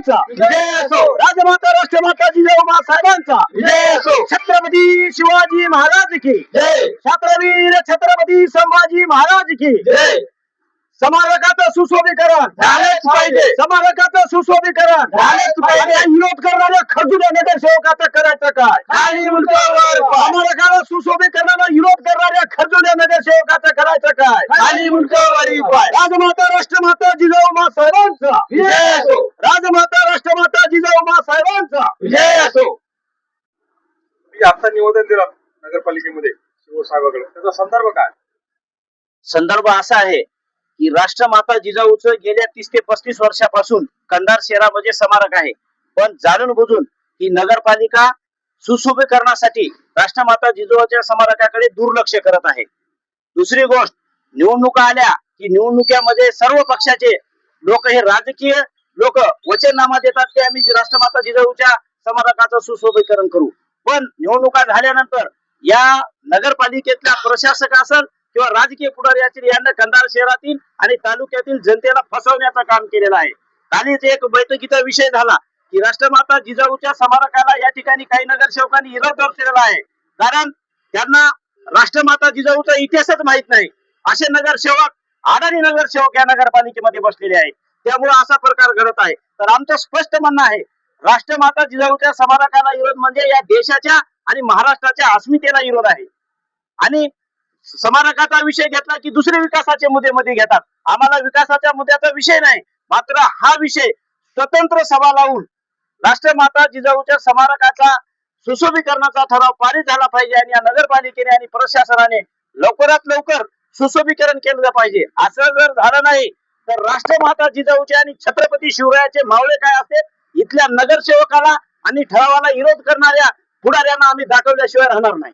साहेबांचा विजय असो. राजमाता राष्ट्रमाता जिजाऊ साहेबांचा विजय असो. छत्रपती शिवाजी महाराज की जय. छत्रवीर छत्रपती संभाजी महाराज की जय. स्मारकाचं सुशोभीकरण झालेच पाहिजे. स्मारकाचं सुशोभीकरण झालेच पाहिजे. आणि विरोध करणाऱ्या खरजुल्या नगरसेवकाचं करायचं काय खाली उंचावर पाय. स्मारकाला सुशोभीकरणाला विरोध करणाऱ्या खरजुल्या नगरसेवकाचं करायचं काय खाली उंचावरी पाय. राजमाता राष्ट्रमाता जिजाऊ साहेबांचा विजय असो. राजमाता राष्ट्रमाता जिजाऊ साहेबांचा विजय असो. तुम्ही आता निवेदन दिला नगरपालिकेमध्ये शिवसाहेबाकडे, त्याचा संदर्भ काय? संदर्भ असा आहे की राष्ट्रमाता जिजाऊचं गेल्या 30 ते 35 वर्षापासून कंधार शहरामध्ये स्मारक आहे, पण जाणून बुजून ही नगरपालिका सुशोभीकरणासाठी राष्ट्रमाता जिजाऊच्या स्मारकाकडे दुर्लक्ष करत आहे. दुसरी गोष्ट, निवडणुका आल्या की निवडणुकीमध्ये सर्व पक्षाचे लोक, हे राजकीय लोक वचननामा देतात की आम्ही राष्ट्रमाता जिजाऊच्या स्मारकाचं सुशोभीकरण करू, पण निवडणुका झाल्यानंतर या नगरपालिकेतल्या प्रशासक असेल किंवा राजकीय पुढारी असतील, यांना कंधार शहरातील आणि तालुक्यातील जनतेला फसवण्याचं काम केलेलं आहे. कालच एक बैठकीचा विषय झाला की राष्ट्रमाता जिजाऊच्या स्मारकाला या ठिकाणी काही नगरसेवकांनी विरोध दर्शवलेला आहे, कारण त्यांना राष्ट्रमाता जिजाऊचा इतिहासच माहित नाही. असे नगरसेवक, अडाणी नगरसेवक या नगरपालिकेमध्ये बसलेले आहेत. त्यामुळे असा प्रकार घडत आहे. तर आमचं स्पष्ट म्हणणं आहे, राष्ट्रमाता जिजाऊच्या स्मारकाला विरोध म्हणजे या देशाच्या आणि महाराष्ट्राच्या अस्मितेला विरोध आहे. आणि स्मारकाचा विषय घेतला की दुसरे विकासाचे मुद्दे मध्ये घेतात. आम्हाला विकासाच्या मुद्द्याचा विषय नाही, मात्र हा विषय स्वतंत्र सभा लावून राष्ट्रमाता जिजाऊच्या स्मारकाचा सुशोभीकरणाचा ठराव पारित झाला पाहिजे आणि या नगरपालिकेने आणि प्रशासनाने लवकरात लवकर सुशोभीकरण केलं पाहिजे. असं जर झालं नाही तर राष्ट्रमाता जिजाऊचे आणि छत्रपती शिवरायाचे मावळे काय असते, इथल्या नगरसेवकाला आणि ठरावाला विरोध करणाऱ्या पुढाऱ्यांना आम्ही दाखवल्याशिवाय राहणार नाही.